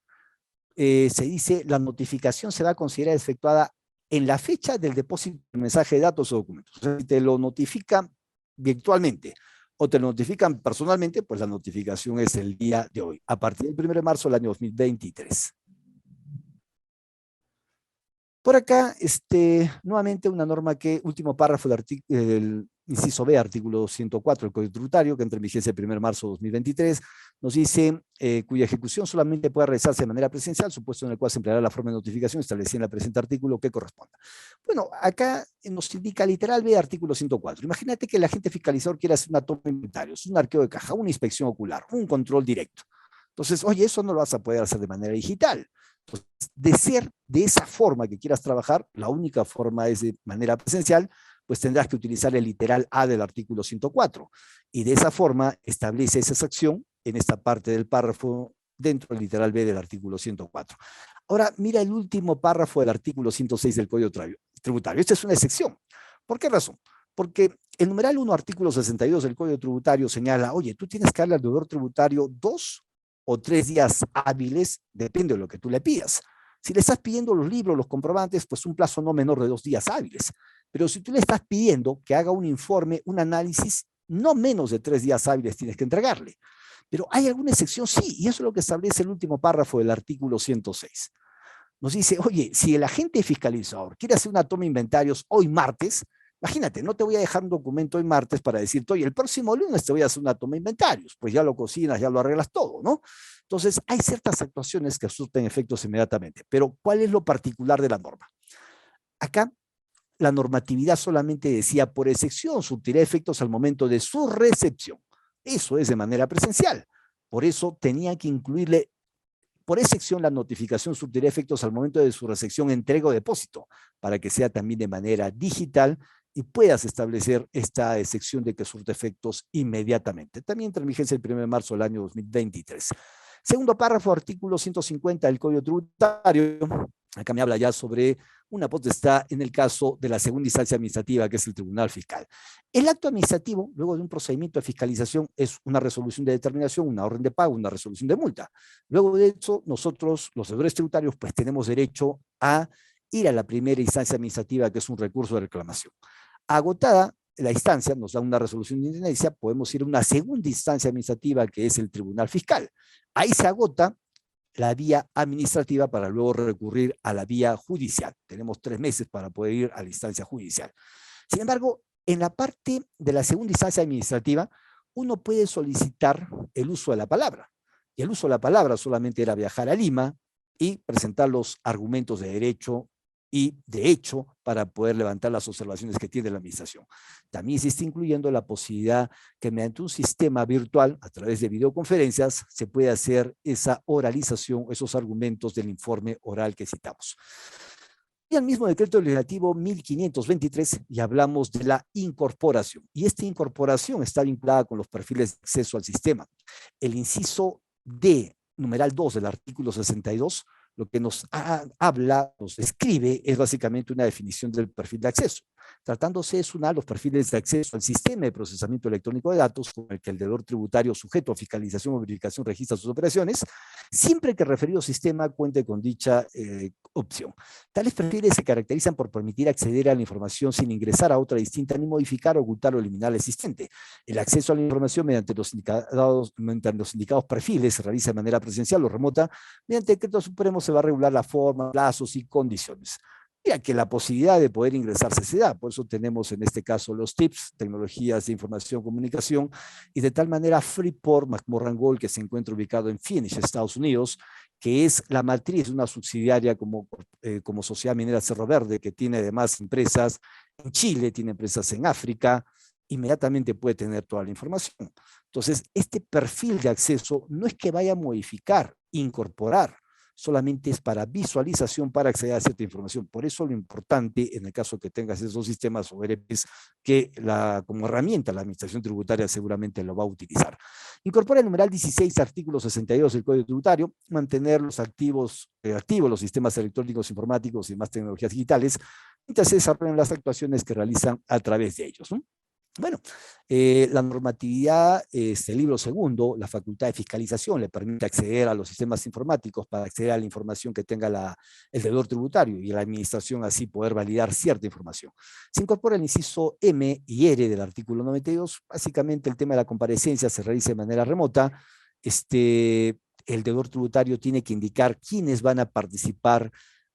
se dice la notificación se va a considerar efectuada en la fecha del depósito del mensaje de datos o documentos. O sea, si te lo notifican virtualmente o te lo notifican personalmente, pues la notificación es el día de hoy, a partir del 1 de marzo del año 2023. Por acá, nuevamente una norma que, último párrafo del inciso B, artículo 104 del Código Tributario, que entra en vigencia el 1 de marzo de 2023, nos dice cuya ejecución solamente puede realizarse de manera presencial, supuesto en el cual se empleará la forma de notificación establecida en el presente artículo que corresponda. Bueno, acá nos indica literal B, artículo 104. Imagínate que el agente fiscalizador quiere hacer una toma de inventarios, un arqueo de caja, una inspección ocular, un control directo. Entonces, oye, eso no lo vas a poder hacer de manera digital. Entonces, de ser de esa forma que quieras trabajar, la única forma es de manera presencial, pues tendrás que utilizar el literal A del artículo 104. Y de esa forma establece esa sección en esta parte del párrafo dentro del literal B del artículo 104. Ahora, mira el último párrafo del artículo 106 del Código Tributario. Esta es una excepción. ¿Por qué razón? Porque el numeral 1, artículo 62 del Código Tributario señala, oye, tú tienes que darle al deudor tributario 2 o 3 días hábiles, depende de lo que tú le pidas. Si le estás pidiendo los libros, los comprobantes, pues un plazo no menor de 2 días hábiles. Pero si tú le estás pidiendo que haga un informe, un análisis, no menos de 3 días hábiles tienes que entregarle. Pero hay alguna excepción, sí, y eso es lo que establece el último párrafo del artículo 106. Nos dice, oye, si el agente fiscalizador quiere hacer una toma de inventarios hoy martes, imagínate, no te voy a dejar un documento hoy martes para decirte, oye, el próximo lunes te voy a hacer una toma de inventarios, pues ya lo cocinas, ya lo arreglas todo, ¿no? Entonces, hay ciertas actuaciones que surten efectos inmediatamente, pero ¿cuál es lo particular de la norma? Acá, la normatividad solamente decía, por excepción, surtirá efectos al momento de su recepción. Eso es de manera presencial. Por eso tenía que incluirle, por excepción, la notificación surtirá efectos al momento de su recepción, entrega o depósito, para que sea también de manera digital y puedas establecer esta excepción de que surte efectos inmediatamente. También entra en vigencia el 1 de marzo del año 2023. Segundo párrafo, artículo 150 del Código Tributario. Acá me habla ya sobre una potestad en el caso de la segunda instancia administrativa, que es el Tribunal Fiscal. El acto administrativo, luego de un procedimiento de fiscalización, es una resolución de determinación, una orden de pago, una resolución de multa. Luego de eso, nosotros, los deudores tributarios, pues tenemos derecho a ir a la primera instancia administrativa, que es un recurso de reclamación. Agotada la instancia, nos da una resolución de intendencia, podemos ir a una segunda instancia administrativa, que es el Tribunal Fiscal. Ahí se agota la vía administrativa para luego recurrir a la vía judicial. Tenemos 3 meses para poder ir a la instancia judicial. Sin embargo, en la parte de la segunda instancia administrativa, uno puede solicitar el uso de la palabra. Y el uso de la palabra solamente era viajar a Lima y presentar los argumentos de derecho y de hecho para poder levantar las observaciones que tiene la administración. También se está incluyendo la posibilidad que mediante un sistema virtual, a través de videoconferencias, se puede hacer esa oralización, esos argumentos del informe oral que citamos. Y al mismo decreto legislativo 1523 y hablamos de la incorporación. Y esta incorporación está vinculada con los perfiles de acceso al sistema. El inciso D, numeral 2 del artículo 62, lo que nos habla, nos describe, es básicamente una definición del perfil de acceso. Tratándose es una de los perfiles de acceso al sistema de procesamiento electrónico de datos con el que el deudor tributario sujeto a fiscalización o verificación registra sus operaciones, siempre que el referido sistema cuente con dicha opción. Tales perfiles se caracterizan por permitir acceder a la información sin ingresar a otra distinta ni modificar, ocultar o eliminar la existente. El acceso a la información mediante los indicados perfiles se realiza de manera presencial o remota. Mediante decreto supremo se va a regular la forma, plazos y condiciones. Ya que la posibilidad de poder ingresarse se da, por eso tenemos en este caso los TIPS, tecnologías de información y comunicación, y de tal manera Freeport McMorran Gold, que se encuentra ubicado en Phoenix, Estados Unidos, que es la matriz de una subsidiaria como Sociedad Minera Cerro Verde, que tiene además empresas en Chile, tiene empresas en África, inmediatamente puede tener toda la información. Entonces, este perfil de acceso no es que vaya a modificar, incorporar, solamente es para visualización, para acceder a cierta información. Por eso lo importante, en el caso que tengas esos sistemas o ERPs, que como herramienta la administración tributaria seguramente lo va a utilizar. Incorpora el numeral 16, artículo 62 del Código Tributario, mantener los activos los sistemas electrónicos, informáticos y demás tecnologías digitales, mientras se desarrollan las actuaciones que realizan a través de ellos, ¿no? Bueno, la normatividad, el libro segundo, la facultad de fiscalización, le permite acceder a los sistemas informáticos para acceder a la información que tenga el deudor tributario y la administración así poder validar cierta información. Se incorpora el inciso M y R del artículo 92. Básicamente el tema de la comparecencia se realiza de manera remota. El deudor tributario tiene que indicar quiénes van a participar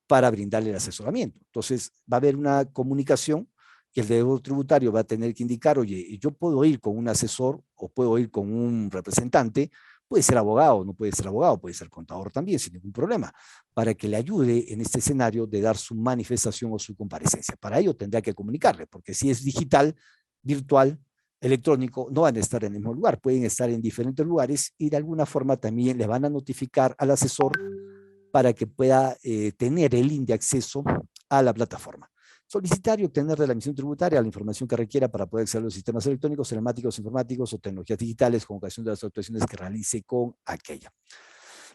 para brindarle el asesoramiento. Entonces va a haber una comunicación y el deudor tributario va a tener que indicar, oye, yo puedo ir con un asesor o puedo ir con un representante, puede ser abogado, no puede ser abogado, puede ser contador también, sin ningún problema, para que le ayude en este escenario de dar su manifestación o su comparecencia. Para ello tendrá que comunicarle, porque si es digital, virtual, electrónico, no van a estar en el mismo lugar, pueden estar en diferentes lugares y de alguna forma también le van a notificar al asesor para que pueda tener el link de acceso a la plataforma. Solicitar y obtener de la Administración Tributaria la información que requiera para poder acceder a los sistemas electrónicos, telemáticos, informáticos o tecnologías digitales con ocasión de las actuaciones que realice con aquella.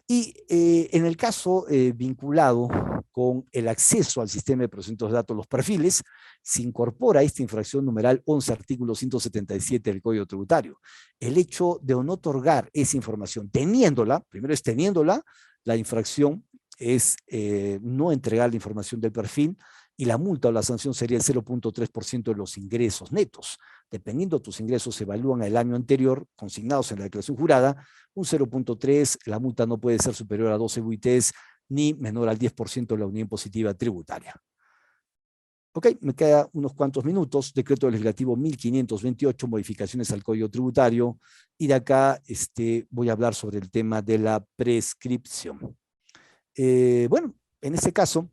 Y en el caso vinculado con el acceso al sistema de procesamiento de datos, los perfiles, se incorpora esta infracción numeral 11, artículo 177 del Código Tributario. El hecho de no otorgar esa información, teniéndola, primero es teniéndola, la infracción es no entregar la información del perfil, y la multa o la sanción sería el 0.3% de los ingresos netos. Dependiendo de tus ingresos, se evalúan el año anterior, consignados en la declaración jurada, un 0.3, la multa no puede ser superior a 12 UITs, ni menor al 10% de la unidad impositiva tributaria. Ok, me queda unos cuantos minutos. Decreto legislativo 1528, modificaciones al Código Tributario, y de acá voy a hablar sobre el tema de la prescripción. Bueno, en este caso,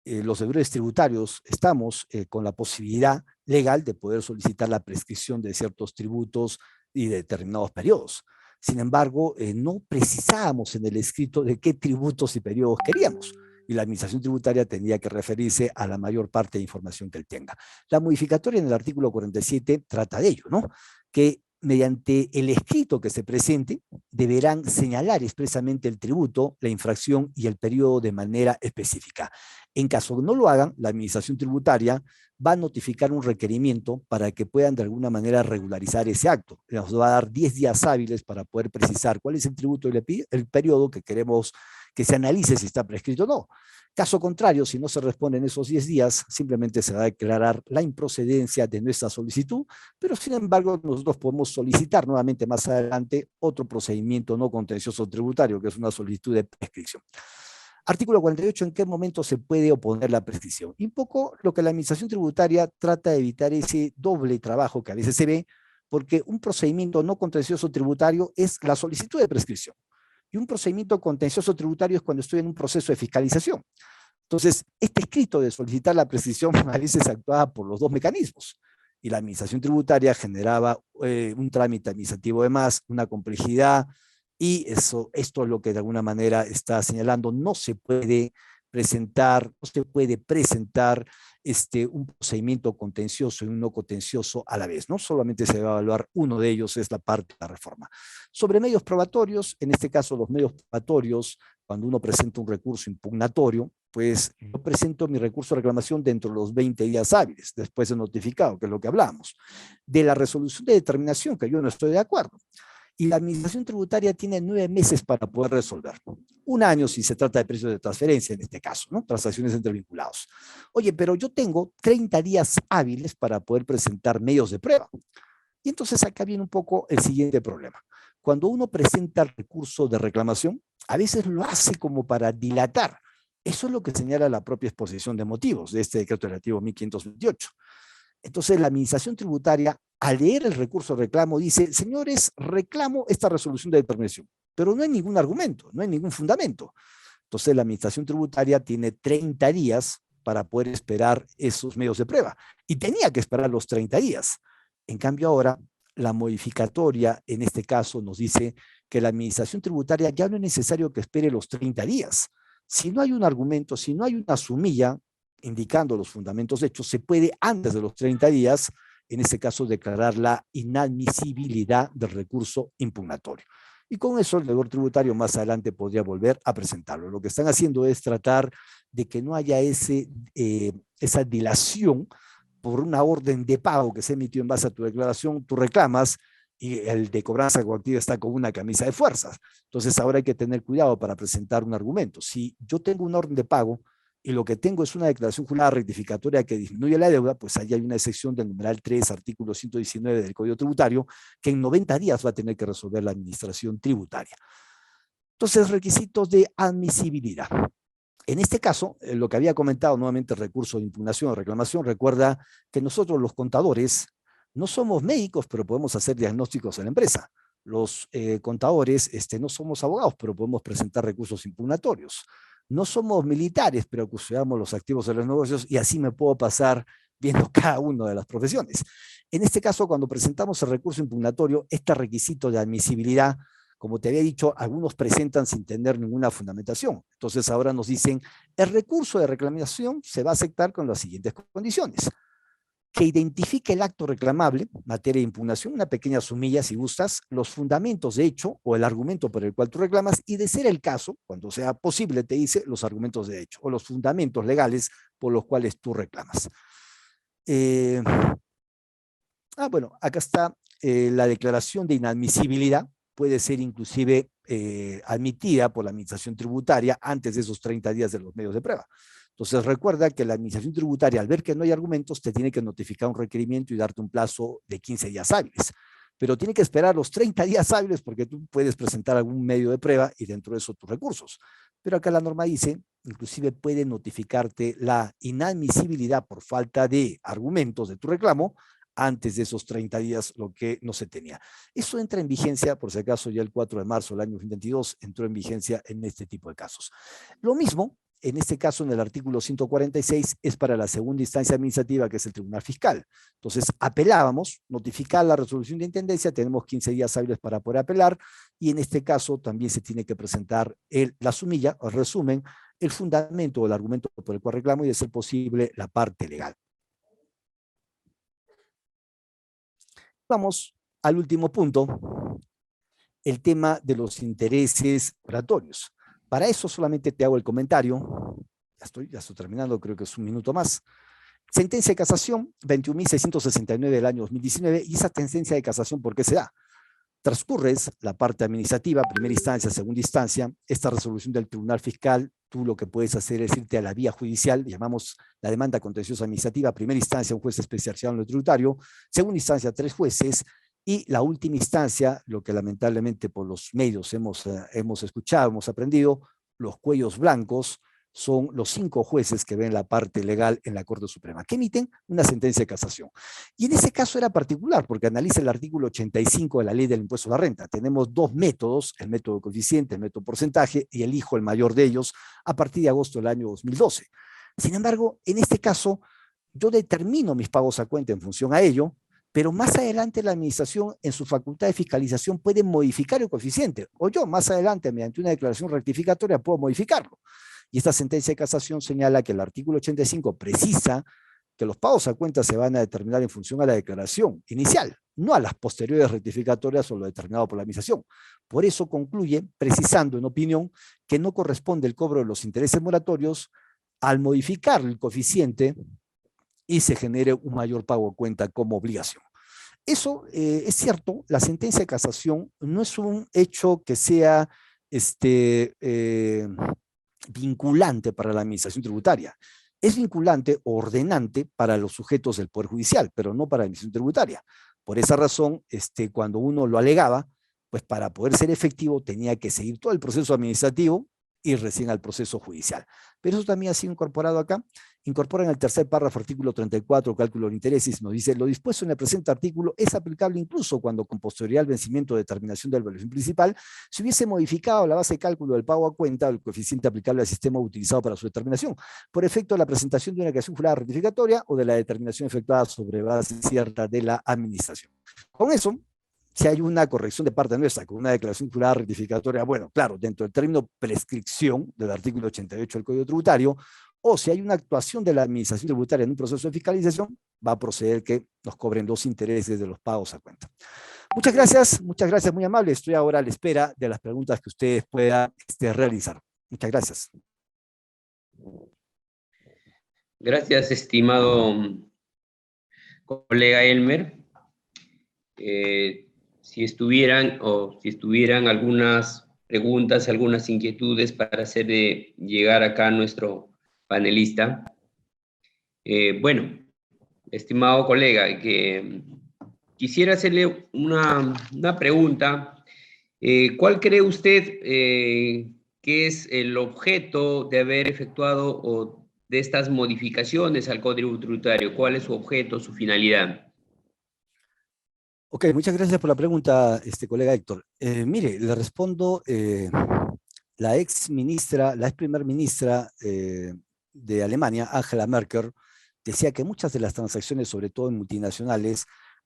los deudores tributarios estamos con la posibilidad legal de poder solicitar la prescripción de ciertos tributos y de determinados periodos. Sin embargo, no precisábamos en el escrito de qué tributos y periodos queríamos, y la Administración Tributaria tendría que referirse a la mayor parte de información que él tenga. La modificatoria en el artículo 47 trata de ello, ¿no? Que mediante el escrito que se presente, deberán señalar expresamente el tributo, la infracción y el periodo de manera específica. En caso que no lo hagan, la Administración Tributaria va a notificar un requerimiento para que puedan de alguna manera regularizar ese acto. Nos va a dar 10 días hábiles para poder precisar cuál es el tributo y el periodo que queremos que se analice si está prescrito o no. Caso contrario, si no se responde en esos 10 días, simplemente se va a declarar la improcedencia de nuestra solicitud, pero sin embargo nosotros podemos solicitar nuevamente más adelante otro procedimiento no contencioso tributario, que es una solicitud de prescripción. Artículo 48, ¿en qué momento se puede oponer la prescripción? Y un poco lo que la Administración Tributaria trata de evitar ese doble trabajo que a veces se ve, porque un procedimiento no contencioso tributario es la solicitud de prescripción. Y un procedimiento contencioso tributario es cuando estoy en un proceso de fiscalización. Entonces, este escrito de solicitar la prescripción a veces actuaba por los dos mecanismos. Y la Administración Tributaria generaba un trámite administrativo de más, una complejidad, y esto es lo que de alguna manera está señalando. No se puede presentar un procedimiento contencioso y un no contencioso a la vez, ¿no? Solamente se va a evaluar uno de ellos, es la parte de la reforma. Sobre medios probatorios, en este caso los medios probatorios, cuando uno presenta un recurso impugnatorio, pues yo presento mi recurso de reclamación dentro de los 20 días hábiles, después de notificado, que es lo que hablamos, de la resolución de determinación, que yo no estoy de acuerdo. Y la Administración Tributaria tiene 9 meses para poder resolver. Un año si se trata de precios de transferencia, en este caso, ¿no? Transacciones entre vinculados. Oye, pero yo tengo 30 días hábiles para poder presentar medios de prueba. Y entonces acá viene un poco el siguiente problema. Cuando uno presenta el recurso de reclamación, a veces lo hace como para dilatar. Eso es lo que señala la propia exposición de motivos de este decreto legislativo 1528. Entonces la Administración Tributaria, al leer el recurso de reclamo, dice, señores, reclamo esta resolución de determinación, pero no hay ningún argumento, no hay ningún fundamento. Entonces la Administración Tributaria tiene 30 días para poder esperar esos medios de prueba, y tenía que esperar los 30 días. En cambio ahora, la modificatoria, en este caso, nos dice que la Administración Tributaria ya no es necesario que espere los 30 días. Si no hay un argumento, si no hay una sumilla indicando los fundamentos hechos, se puede antes de los 30 días, en este caso, declarar la inadmisibilidad del recurso impugnatorio. Y con eso el deudor tributario más adelante podría volver a presentarlo. Lo que están haciendo es tratar de que no haya esa dilación por una orden de pago que se emitió en base a tu declaración, tú reclamas y el de cobranza coactiva está con una camisa de fuerzas. Entonces ahora hay que tener cuidado para presentar un argumento. Si yo tengo una orden de pago y lo que tengo es una declaración jurada rectificatoria que disminuye la deuda, pues ahí hay una excepción del numeral 3, artículo 119 del Código Tributario, que en 90 días va a tener que resolver la administración tributaria. Entonces, requisitos de admisibilidad. En este caso, lo que había comentado nuevamente, el recurso de impugnación o reclamación, recuerda que nosotros los contadores no somos médicos, pero podemos hacer diagnósticos en la empresa. Los contadores no somos abogados, pero podemos presentar recursos impugnatorios. No somos militares, pero custodiamos los activos de los negocios y así me puedo pasar viendo cada una de las profesiones. En este caso, cuando presentamos el recurso impugnatorio, este requisito de admisibilidad, como te había dicho, algunos presentan sin tener ninguna fundamentación. Entonces ahora nos dicen, el recurso de reclamación se va a aceptar con las siguientes condiciones. Que identifique el acto reclamable, materia de impugnación, una pequeña sumilla si gustas, los fundamentos de hecho o el argumento por el cual tú reclamas y de ser el caso, cuando sea posible te dice los argumentos de hecho o los fundamentos legales por los cuales tú reclamas. Bueno, acá está la declaración de inadmisibilidad, puede ser inclusive admitida por la administración tributaria antes de esos 30 días de los medios de prueba. Entonces recuerda que la administración tributaria, al ver que no hay argumentos, te tiene que notificar un requerimiento y darte un plazo de 15 días hábiles. Pero tiene que esperar los 30 días hábiles porque tú puedes presentar algún medio de prueba y dentro de eso tus recursos. Pero acá la norma dice, inclusive puede notificarte la inadmisibilidad por falta de argumentos de tu reclamo antes de esos 30 días, lo que no se tenía. Eso entra en vigencia, por si acaso ya el 4 de marzo del año 2022 entró en vigencia en este tipo de casos. Lo mismo, en este caso en el artículo 146, es para la segunda instancia administrativa, que es el Tribunal Fiscal. Entonces, apelábamos, notificar la resolución de intendencia, tenemos 15 días hábiles para poder apelar, y en este caso también se tiene que presentar la sumilla, el resumen, el fundamento o el argumento por el cual reclamo y, de ser posible, la parte legal. Vamos al último punto, el tema de los intereses oratorios. Para eso solamente te hago el comentario, ya estoy terminando, creo que es un minuto más. Sentencia de casación 21.669 del año 2019, y esa sentencia de casación, ¿por qué se da? Transcurres la parte administrativa, primera instancia, segunda instancia, esta resolución del Tribunal Fiscal, tú lo que puedes hacer es irte a la vía judicial, llamamos la demanda contenciosa administrativa, primera instancia, un juez especializado en lo tributario, segunda instancia, 3 jueces, y la última instancia, lo que lamentablemente por los medios hemos escuchado, hemos aprendido, los cuellos blancos, son los 5 jueces que ven la parte legal en la Corte Suprema, que emiten una sentencia de casación. Y en ese caso era particular, porque analiza el artículo 85 de la Ley del Impuesto a la Renta. Tenemos 2 métodos, el método coeficiente, el método porcentaje, y elijo el mayor de ellos a partir de agosto del año 2012. Sin embargo, en este caso, yo determino mis pagos a cuenta en función a ello, pero más adelante la administración, en su facultad de fiscalización, puede modificar el coeficiente, o yo más adelante, mediante una declaración rectificatoria, puedo modificarlo. Y esta sentencia de casación señala que el artículo 85 precisa que los pagos a cuenta se van a determinar en función a la declaración inicial, no a las posteriores rectificatorias o lo determinado por la administración. Por eso concluye precisando, en opinión, que no corresponde el cobro de los intereses moratorios al modificar el coeficiente y se genere un mayor pago a cuenta como obligación. Eso es cierto, la sentencia de casación no es un hecho que sea vinculante para la administración tributaria. Es vinculante o ordenante para los sujetos del Poder Judicial, pero no para la administración tributaria. Por esa razón, cuando uno lo alegaba, pues para poder ser efectivo tenía que seguir todo el proceso administrativo y recién al proceso judicial. Pero eso también ha sido incorporado acá. Incorpora en el tercer párrafo, artículo 34, cálculo de intereses, nos dice, lo dispuesto en el presente artículo es aplicable incluso cuando con posterioridad al vencimiento de determinación del evaluación principal se hubiese modificado la base de cálculo del pago a cuenta o el coeficiente aplicable al sistema utilizado para su determinación, por efecto de la presentación de una declaración jurada rectificatoria o de la determinación efectuada sobre base cierta de la administración. Con eso, si hay una corrección de parte nuestra con una declaración jurada rectificatoria, bueno, claro, dentro del término prescripción del artículo 88 del Código Tributario, o si hay una actuación de la administración tributaria en un proceso de fiscalización, va a proceder que nos cobren los intereses de los pagos a cuenta. Muchas gracias, muy amable. Estoy ahora a la espera de las preguntas que ustedes puedan realizar. Muchas gracias. Gracias, estimado colega Elmer, si estuvieran algunas preguntas, algunas inquietudes para hacer llegar acá a nuestro panelista. Bueno, estimado colega, que quisiera hacerle una pregunta. ¿Cuál cree usted que es el objeto de haber efectuado o de estas modificaciones al Código Tributario? ¿Cuál es su objeto, su finalidad? Ok, muchas gracias por la pregunta, colega Héctor. Mire, le respondo, la ex primer ministra de Alemania, Angela Merkel, decía que muchas de las transacciones, sobre todo en multinacionales,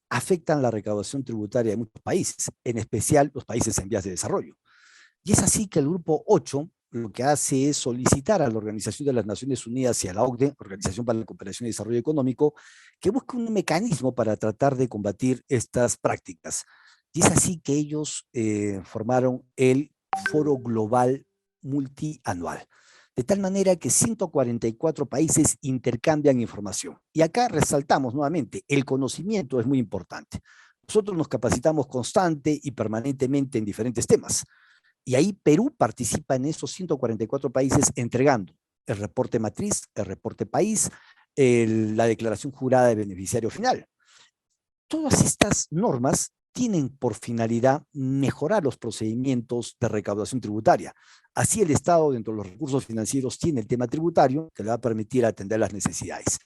afectan la recaudación tributaria de muchos países, en especial los países en vías de desarrollo. Y es así que el Grupo 8 lo que hace es solicitar a la Organización de las Naciones Unidas y a la OCDE, Organización para la Cooperación y Desarrollo Económico, que busque un mecanismo para tratar de combatir estas prácticas. Y es así que ellos formaron el Foro Global Multianual, de tal manera que 144 países intercambian información. Y acá resaltamos nuevamente, el conocimiento es muy importante. Nosotros nos capacitamos constante y permanentemente en diferentes temas. Y ahí Perú participa en esos 144 países entregando el reporte matriz, el reporte país, la declaración jurada de beneficiario final. Todas estas normas tienen por finalidad mejorar los procedimientos de recaudación tributaria. Así el Estado, dentro de los recursos financieros, tiene el tema tributario que le va a permitir atender las necesidades.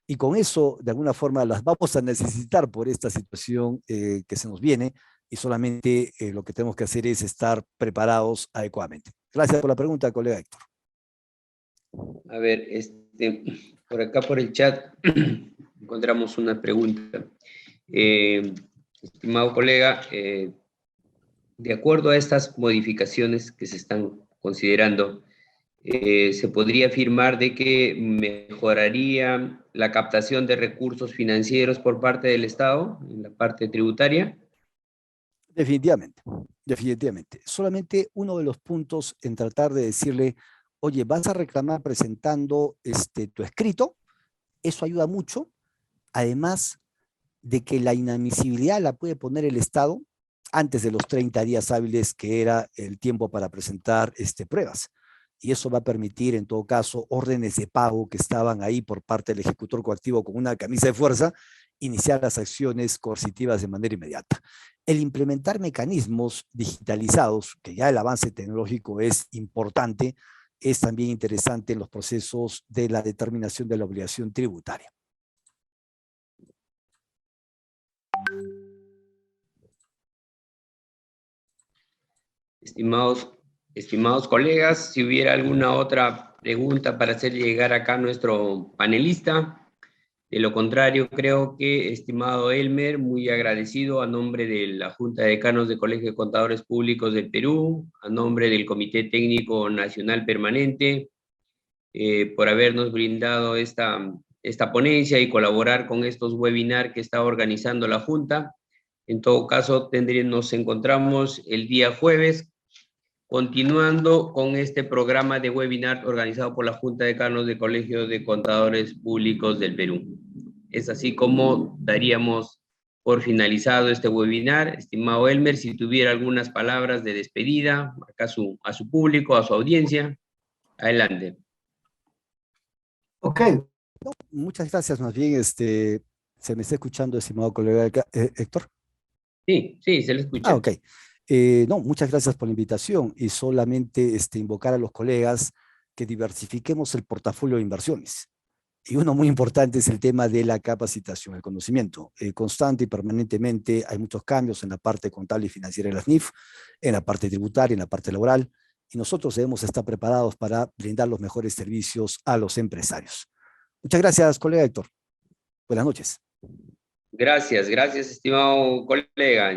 Y con eso, de alguna forma, las vamos a necesitar por esta situación que se nos viene, y solamente lo que tenemos que hacer es estar preparados adecuadamente. Gracias por la pregunta, colega Héctor. A ver, por acá por el chat encontramos una pregunta. Estimado colega, de acuerdo a estas modificaciones que se están considerando, ¿se podría afirmar de que mejoraría la captación de recursos financieros por parte del Estado en la parte tributaria? Definitivamente, definitivamente. Solamente uno de los puntos en tratar de decirle, oye, vas a reclamar presentando tu escrito, eso ayuda mucho, además de que la inadmisibilidad la puede poner el Estado antes de los 30 días hábiles que era el tiempo para presentar pruebas. Y eso va a permitir, en todo caso, órdenes de pago que estaban ahí por parte del ejecutor coactivo con una camisa de fuerza, iniciar las acciones coercitivas de manera inmediata. El implementar mecanismos digitalizados, que ya el avance tecnológico es importante, es también interesante en los procesos de la determinación de la obligación tributaria. Estimados colegas, si hubiera alguna otra pregunta para hacer llegar acá a nuestro panelista. De lo contrario, creo que, estimado Elmer, muy agradecido a nombre de la Junta de Decanos del Colegio de Contadores Públicos del Perú, a nombre del Comité Técnico Nacional Permanente, por habernos brindado esta ponencia y colaborar con estos webinars que está organizando la Junta. En todo caso, nos encontramos el día jueves, continuando con este programa de webinar organizado por la Junta de Decanos del Colegio de Contadores Públicos del Perú. Es así como daríamos por finalizado este webinar. Estimado Elmer, si tuviera algunas palabras de despedida acá a su público, a su audiencia, adelante. Ok. No, muchas gracias, más bien, ¿se me está escuchando, estimado colega Héctor? Sí, se le escucha. Ah, ok. No, muchas gracias por la invitación y solamente invocar a los colegas que diversifiquemos el portafolio de inversiones. Y uno muy importante es el tema de la capacitación, el conocimiento. Constante y permanentemente hay muchos cambios en la parte contable y financiera de las NIF, en la parte tributaria, en la parte laboral, y nosotros debemos estar preparados para brindar los mejores servicios a los empresarios. Muchas gracias, colega Héctor. Buenas noches. Gracias, estimado colega.